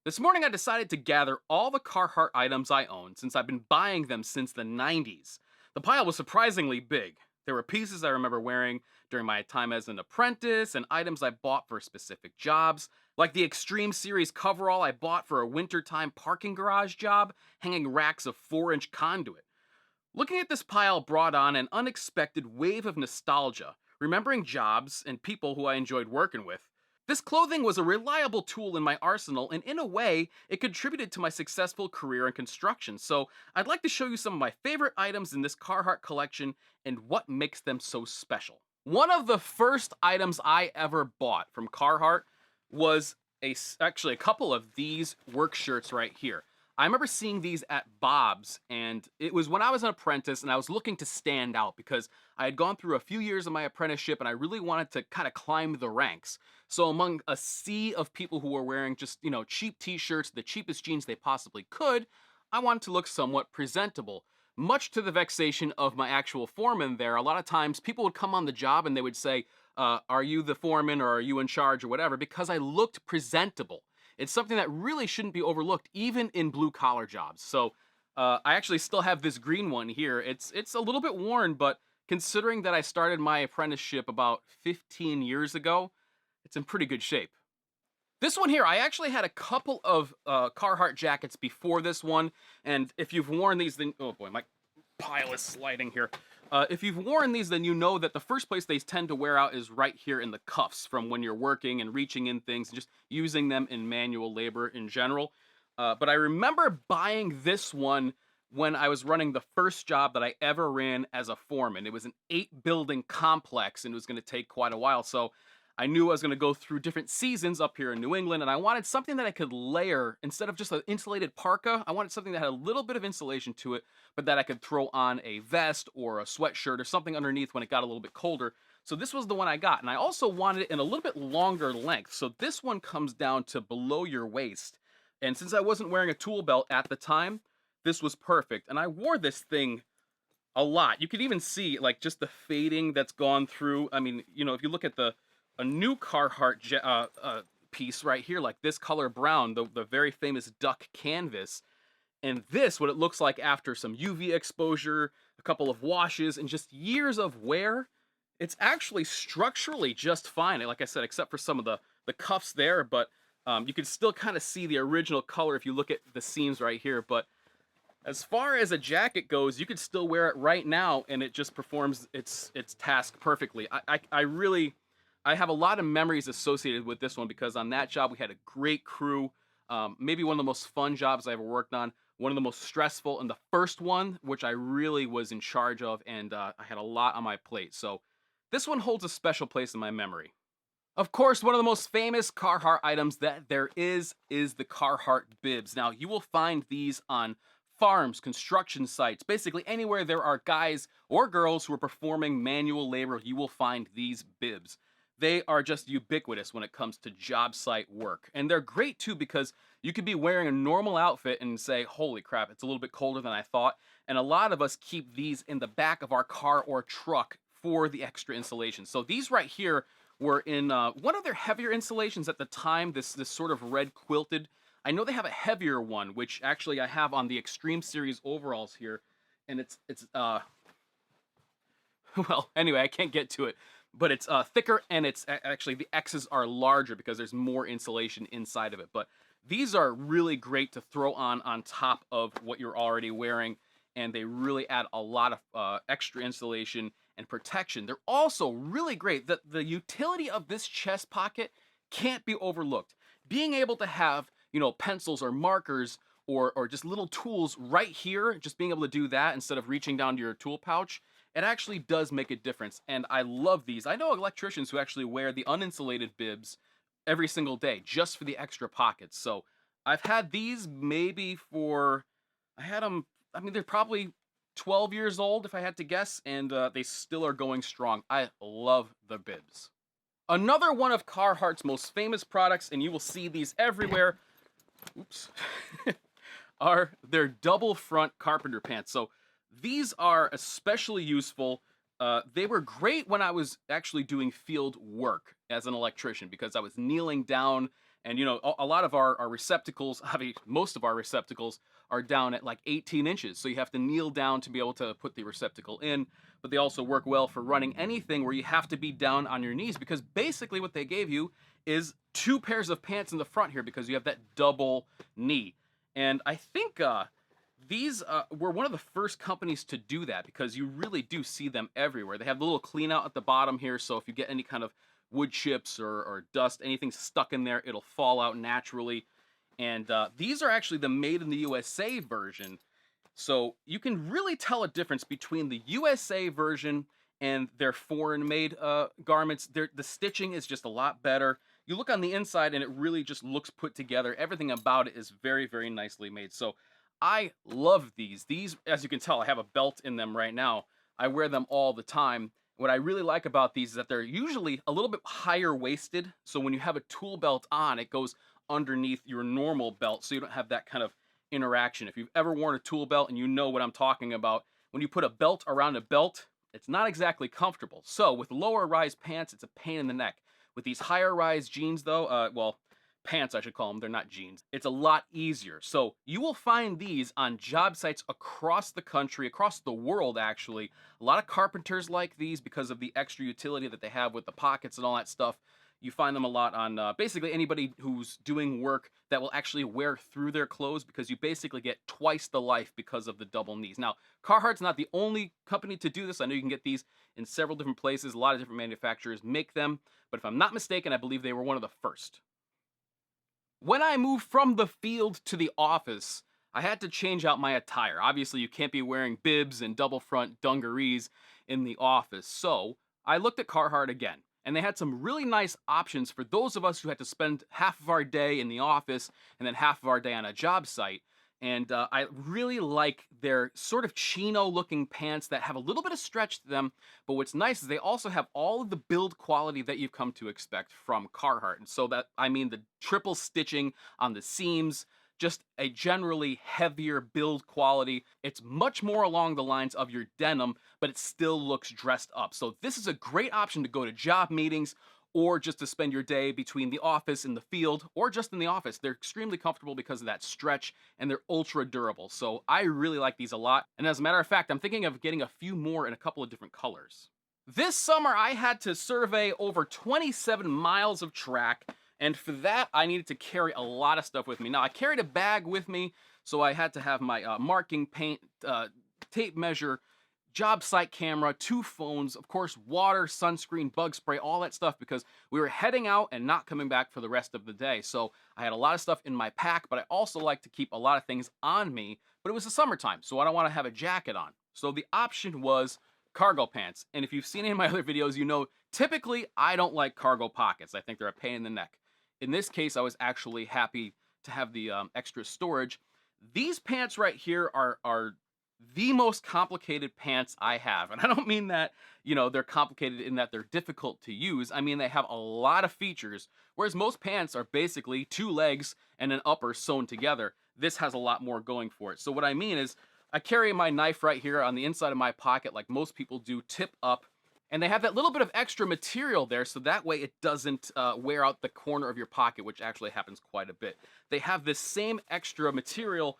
This morning I decided to gather all the Carhartt items I own since I've been buying them since the 90s. The pile was surprisingly big. There were pieces I remember wearing during my time as an apprentice and items I bought for specific jobs, like the Extreme Series coverall I bought for a wintertime parking garage job, hanging racks of 4-inch conduit. Looking at this pile brought on an unexpected wave of nostalgia, remembering jobs and people who I enjoyed working with. This clothing was a reliable tool in my arsenal, and in a way, it contributed to my successful career in construction. So, I'd like to show you some of my favorite items in this Carhartt collection and what makes them so special. One of the first items I ever bought from Carhartt was actually a couple of these work shirts right here. I remember seeing these at Bob's, and it was when I was an apprentice and I was looking to stand out because I had gone through a few years of my apprenticeship and I really wanted to kind of climb the ranks. So among a sea of people who were wearing just, cheap t-shirts, the cheapest jeans they possibly could, I wanted to look somewhat presentable. Much to the vexation of my actual foreman there, a lot of times people would come on the job and they would say, are you the foreman or are you in charge or whatever, because I looked presentable. It's something that really shouldn't be overlooked, even in blue collar jobs. So I actually still have this green one here. It's a little bit worn, but considering that I started my apprenticeship about 15 years ago, it's in pretty good shape. This one here, I actually had a couple of Carhartt jackets before this one, and if you've worn these, then oh boy, my pile is sliding here. If you've worn these, then you know that the first place they tend to wear out is right here in the cuffs from when you're working and reaching in things and just using them in manual labor in general. But I remember buying this one when I was running the first job that I ever ran as a foreman. It was an 8-building complex and it was going to take quite a while. So I knew I was going to go through different seasons up here in New England, and I wanted something that I could layer instead of just an insulated parka. I wanted something that had a little bit of insulation to it, but that I could throw on a vest or a sweatshirt or something underneath when it got a little bit colder. So this was the one I got, and I also wanted it in a little bit longer length. So this one comes down to below your waist. And since I wasn't wearing a tool belt at the time, this was perfect. And I wore this thing a lot. You could even see like just the fading that's gone through. I mean, if you look at a new Carhartt piece right here, like this color brown, the very famous duck canvas. And this, what it looks like after some UV exposure, a couple of washes, and just years of wear, it's actually structurally just fine. Like I said, except for some of the cuffs there, but you can still kind of see the original color if you look at the seams right here. But as far as a jacket goes, you could still wear it right now, and it just performs its task perfectly. I have a lot of memories associated with this one because on that job we had a great crew. Maybe one of the most fun jobs I ever worked on. One of the most stressful, and the first one, which I really was in charge of, and I had a lot on my plate. So this one holds a special place in my memory. Of course, one of the most famous Carhartt items that there is the Carhartt bibs. Now, you will find these on farms, construction sites, basically anywhere there are guys or girls who are performing manual labor, you will find these bibs. They are just ubiquitous when it comes to job site work. And they're great too because you could be wearing a normal outfit and say, holy crap, it's a little bit colder than I thought. And a lot of us keep these in the back of our car or truck for the extra insulation. So these right here were in one of their heavier insulations at the time, this sort of red quilted. I know they have a heavier one, which actually I have on the Extreme Series overalls here. And it's well, anyway, I can't get to it. But it's thicker, and it's actually the X's are larger because there's more insulation inside of it. But these are really great to throw on top of what you're already wearing, and they really add a lot of extra insulation and protection. They're also really great. The utility of this chest pocket can't be overlooked. Being able to have, pencils or markers or just little tools right here, just being able to do that instead of reaching down to your tool pouch, it actually does make a difference, and I love these. I know electricians who actually wear the uninsulated bibs every single day just for the extra pockets. So I've had these maybe I had them, they're probably 12 years old if I had to guess, and they still are going strong. I love the bibs. Another one of Carhartt's most famous products, and you will see these everywhere, oops, are their double front carpenter pants. So these are especially useful. They were great when I was actually doing field work as an electrician because I was kneeling down And you know, a lot of our receptacles, I mean, most of our receptacles are down at like 18 inches. So you have to kneel down to be able to put the receptacle in. But they also work well for running anything where you have to be down on your knees, because basically what they gave you is two pairs of pants in the front here because you have that double knee. And I think these were one of the first companies to do that, because you really do see them everywhere. They have the little clean out at the bottom here, so if you get any kind of wood chips or dust, anything stuck in there, it'll fall out naturally. And these are actually the made in the USA version. So you can really tell a difference between the USA version and their foreign made garments. The stitching is just a lot better. You look on the inside and it really just looks put together. Everything about it is very, very nicely made. So I love these. These, as you can tell, I have a belt in them right now. I wear them all the time. What I really like about these is that they're usually a little bit higher waisted. So when you have a tool belt on, it goes underneath your normal belt, so you don't have that kind of interaction. If you've ever worn a tool belt and you know what I'm talking about, when you put a belt around a belt, it's not exactly comfortable. So with lower rise pants, it's a pain in the neck. With these higher rise jeans though, well, pants I should call them, they're not jeans, it's a lot easier. So you will find these on job sites across the country, across the world actually. A lot of carpenters like these because of the extra utility that they have with the pockets and all that stuff. You find them a lot on basically anybody who's doing work that will actually wear through their clothes, because you basically get twice the life because of the double knees. Now, Carhartt's not the only company to do this. I know you can get these in several different places. A lot of different manufacturers make them, but if I'm not mistaken, I believe they were one of the first. When I moved from the field to the office, I had to change out my attire. Obviously, you can't be wearing bibs and double front dungarees in the office, so I looked at Carhartt again. And they had some really nice options for those of us who had to spend half of our day in the office and then half of our day on a job site. And I really like their sort of chino looking pants that have a little bit of stretch to them. But what's nice is they also have all of the build quality that you've come to expect from Carhartt. And so that, I mean, the triple stitching on the seams, just a generally heavier build quality. It's much more along the lines of your denim, but it still looks dressed up. So this is a great option to go to job meetings, or just to spend your day between the office and the field, or just in the office. They're extremely comfortable because of that stretch, and they're ultra durable. So I really like these a lot. And as a matter of fact, I'm thinking of getting a few more in a couple of different colors. This summer, I had to survey over 27 miles of track. And for that, I needed to carry a lot of stuff with me. Now, I carried a bag with me, so I had to have my marking paint, tape measure, job site camera, 2 phones, of course, water, sunscreen, bug spray, all that stuff, because we were heading out and not coming back for the rest of the day. So I had a lot of stuff in my pack, but I also like to keep a lot of things on me. But it was the summertime, so I don't want to have a jacket on. So the option was cargo pants. And if you've seen any of my other videos, you know, typically I don't like cargo pockets. I think they're a pain in the neck. In this case, I was actually happy to have the extra storage. These pants right here are the most complicated pants I have. And I don't mean that, you know, they're complicated in that they're difficult to use. I mean, they have a lot of features, whereas most pants are basically 2 legs and an upper sewn together. This has a lot more going for it. So what I mean is, I carry my knife right here on the inside of my pocket like most people do, tip up. And they have that little bit of extra material there, so that way it doesn't wear out the corner of your pocket, which actually happens quite a bit. They have this same extra material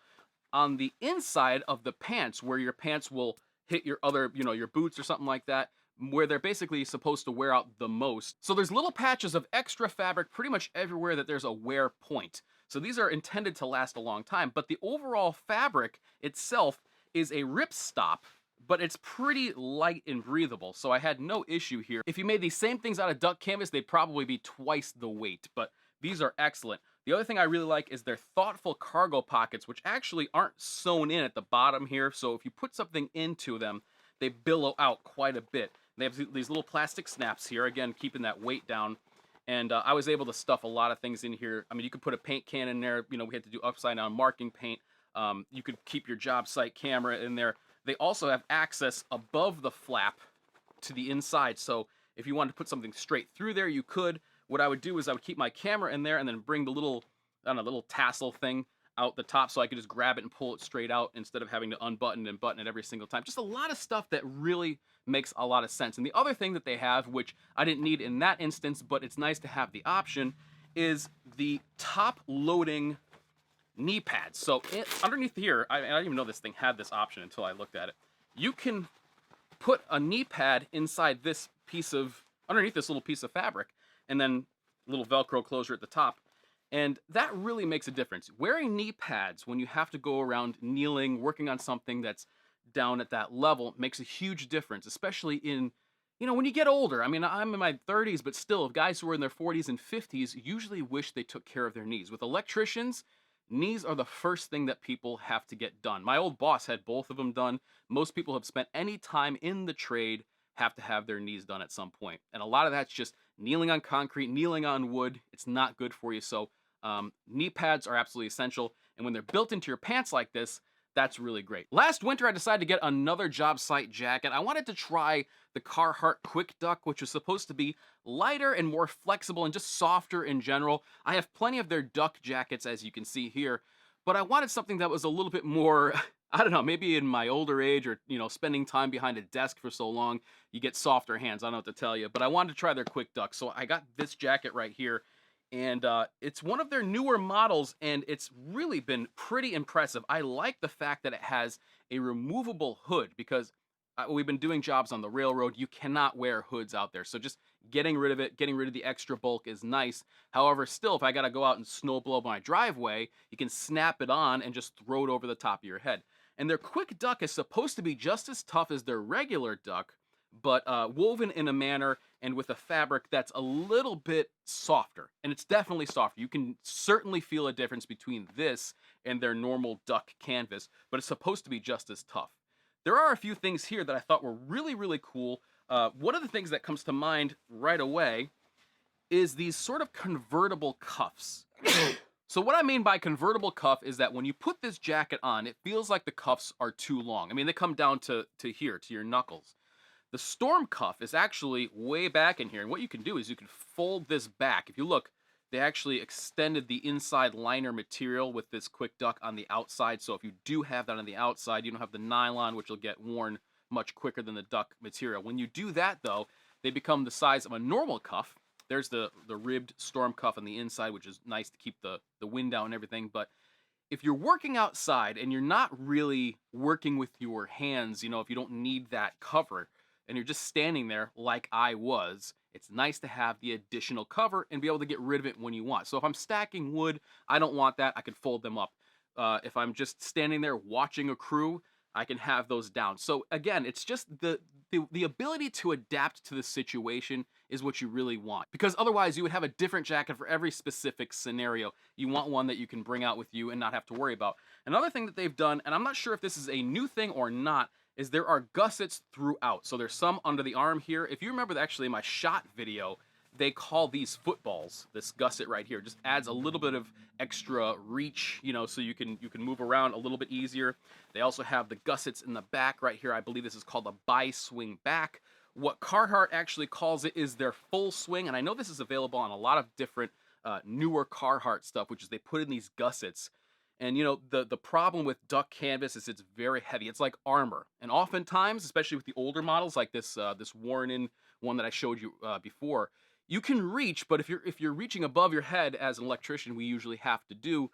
on the inside of the pants, where your pants will hit your other, you know, your boots or something like that, where they're basically supposed to wear out the most. So there's little patches of extra fabric pretty much everywhere that there's a wear point. So these are intended to last a long time, but the overall fabric itself is a ripstop, but it's pretty light and breathable, so I had no issue here. If you made these same things out of duck canvas, they'd probably be twice the weight, but these are excellent. The other thing I really like is their thoughtful cargo pockets, which actually aren't sewn in at the bottom here, so if you put something into them, they billow out quite a bit. They have these little plastic snaps here, again, keeping that weight down, and I was able to stuff a lot of things in here. I mean, you could put a paint can in there, you know, we had to do upside down marking paint. You could keep your job site camera in there. They also have access above the flap to the inside, so if you wanted to put something straight through there, you could. What I would do is I would keep my camera in there and then bring the little, I don't know, little tassel thing out the top, so I could just grab it and pull it straight out instead of having to unbutton and button it every single time. Just a lot of stuff that really makes a lot of sense. And the other thing that they have, which I didn't need in that instance, but it's nice to have the option, is the top loading knee pads. So underneath here, I didn't even know this thing had this option until I looked at it. You can put a knee pad inside this piece of, underneath this little piece of fabric, and then a little Velcro closure at the top. And that really makes a difference. Wearing knee pads when you have to go around kneeling, working on something that's down at that level makes a huge difference, especially in, when you get older. I mean, I'm in my 30s, but still, guys who are in their 40s and 50s usually wish they took care of their knees. With electricians, knees are the first thing that people have to get done. My old boss had both of them done. Most people have spent any time in the trade have to have their knees done at some point. And a lot of that's just kneeling on concrete, kneeling on wood. It's not good for you. So knee pads are absolutely essential. And when they're built into your pants like this, that's really great. Last winter, I decided to get another job site jacket. I wanted to try the Carhartt Quick Duck, which was supposed to be lighter and more flexible and just softer in general. I have plenty of their duck jackets, as you can see here, but I wanted something that was a little bit more, I don't know, maybe in my older age or, spending time behind a desk for so long, you get softer hands. I don't know what to tell you, but I wanted to try their Quick Duck. So I got this jacket right here. And it's one of their newer models, and it's really been pretty impressive. I like the fact that it has a removable hood, because we've been doing jobs on the railroad. You cannot wear hoods out there. So just getting rid of it, getting rid of the extra bulk is nice. However, still, if I got to go out and snow blow my driveway, you can snap it on and just throw it over the top of your head. And their Quick Duck is supposed to be just as tough as their regular duck, but woven in a manner and with a fabric that's a little bit softer. And it's definitely softer. You can certainly feel a difference between this and their normal duck canvas, but it's supposed to be just as tough. There are a few things here that I thought were really, really cool. One of the things that comes to mind right away is these sort of convertible cuffs. So what I mean by convertible cuff is that when you put this jacket on, it feels like the cuffs are too long. I mean, they come down to here, to your knuckles. The storm cuff is actually way back in here, and what you can do is you can fold this back. If you look, they actually extended the inside liner material with this Quick Duck on the outside, so if you do have that on the outside, you don't have the nylon, which will get worn much quicker than the duck material. When you do that, though, they become the size of a normal cuff. There's the ribbed storm cuff on the inside, which is nice to keep the wind out and everything, but if you're working outside and you're not really working with your hands, if you don't need that cover, and you're just standing there like I was, it's nice to have the additional cover and be able to get rid of it when you want. So if I'm stacking wood, I don't want that, I can fold them up. If I'm just standing there watching a crew, I can have those down. So again, it's just the ability to adapt to the situation is what you really want. Because otherwise you would have a different jacket for every specific scenario. You want one that you can bring out with you and not have to worry about. Another thing that they've done, and I'm not sure if this is a new thing or not, is there are gussets throughout. So there's some under the arm here. If you remember actually my shot video, they call these footballs. This gusset right here just adds a little bit of extra reach, so you can move around a little bit easier. They also have the gussets in the back right here. I believe this is called a bi-swing back. What Carhartt actually calls it is their full swing, and I know this is available on a lot of different newer Carhartt stuff, which is they put in these gussets. And the problem with duck canvas is it's very heavy. It's like armor. And oftentimes, especially with the older models like this worn-in one that I showed you before, you can reach, but if you're reaching above your head, as an electrician we usually have to do,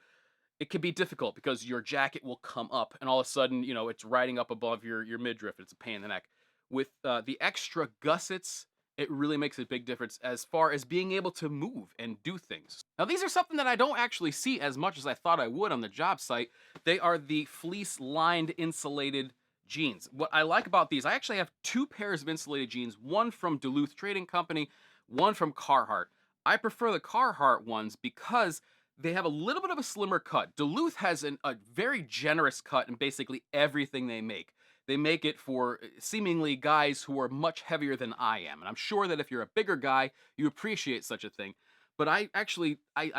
it can be difficult because your jacket will come up and all of a sudden, it's riding up above your midriff. It's a pain in the neck. With the extra gussets, it really makes a big difference as far as being able to move and do things. Now, these are something that I don't actually see as much as I thought I would on the job site. They are the fleece-lined insulated jeans. What I like about these, I actually have two pairs of insulated jeans, one from Duluth Trading Company, one from Carhartt. I prefer the Carhartt ones because they have a little bit of a slimmer cut. Duluth has a very generous cut in basically everything they make. They make it for seemingly guys who are much heavier than I am. And I'm sure that if you're a bigger guy, you appreciate such a thing. But I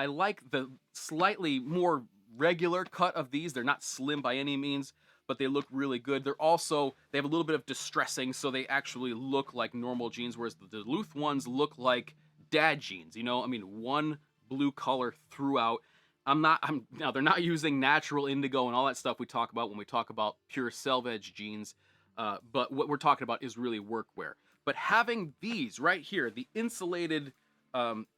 like the slightly more regular cut of these. They're not slim by any means, but they look really good. They have a little bit of distressing, so they actually look like normal jeans, whereas the Duluth ones look like dad jeans. One blue color throughout. Now they're not using natural indigo and all that stuff we talk about when we talk about pure selvedge jeans, but what we're talking about is really workwear. But having these right here, the insulated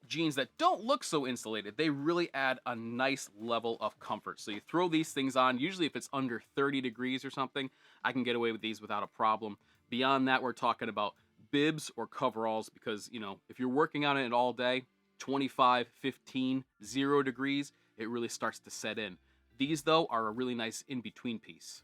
jeans that don't look so insulated, they really add a nice level of comfort. So you throw these things on, usually if it's under 30 degrees or something, I can get away with these without a problem. Beyond that, we're talking about bibs or coveralls because, you know, if you're working on it all day, 25, 15, 0 degrees, it really starts to set in. These, though, are a really nice in-between piece.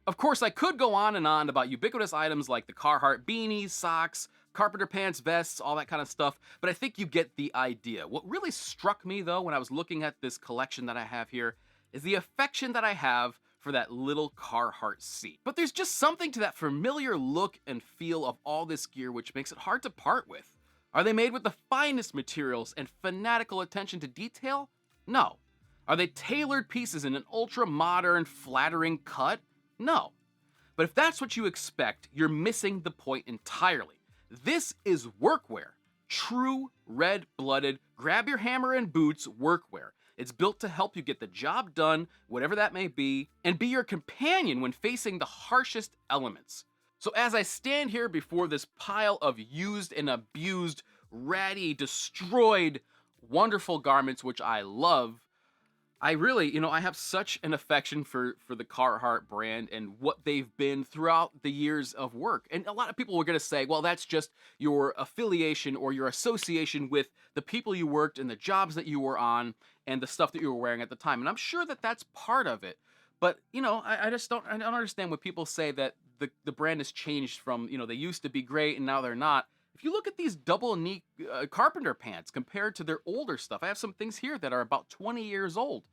Of course, I could go on and on about ubiquitous items like the Carhartt beanies, socks, carpenter pants, vests, all that kind of stuff, but I think you get the idea. What really struck me, though, when I was looking at this collection that I have here, is the affection that I have for that little Carhartt seat. But there's just something to that familiar look and feel of all this gear which makes it hard to part with. Are they made with the finest materials and fanatical attention to detail? No. Are they tailored pieces in an ultra-modern, flattering cut? No. But if that's what you expect, you're missing the point entirely. This is workwear. True, red-blooded, grab your hammer and boots workwear. It's built to help you get the job done, whatever that may be, and be your companion when facing the harshest elements. So as I stand here before this pile of used and abused, ratty, destroyed, wonderful garments, which I love, I really, I have such an affection for the Carhartt brand and what they've been throughout the years of work. And a lot of people were going to say, well, that's just your affiliation or your association with the people you worked and the jobs that you were on and the stuff that you were wearing at the time. And I'm sure that that's part of it. But, I don't understand when people say that the brand has changed from, they used to be great and now they're not. If you look at these double knee carpenter pants compared to their older stuff, I have some things here that are about 20 years old.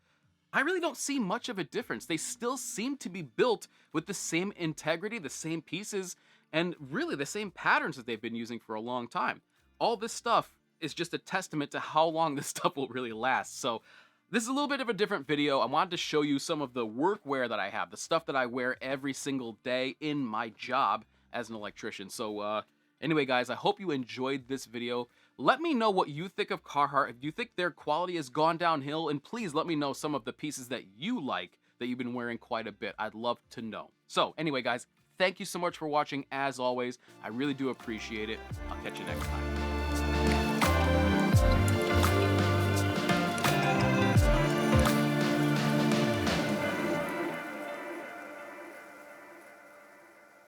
I really don't see much of a difference. They still seem to be built with the same integrity, the same pieces, and really the same patterns that they've been using for a long time. All this stuff is just a testament to how long this stuff will really last. So this is a little bit of a different video. I wanted to show you some of the workwear that I have, the stuff that I wear every single day in my job as an electrician. So anyway, guys, I hope you enjoyed this video. Let me know what you think of Carhartt. If you think their quality has gone downhill, and please let me know some of the pieces that you like that you've been wearing quite a bit. I'd love to know. So anyway, guys, thank you so much for watching. As always, I really do appreciate it. I'll catch you next time.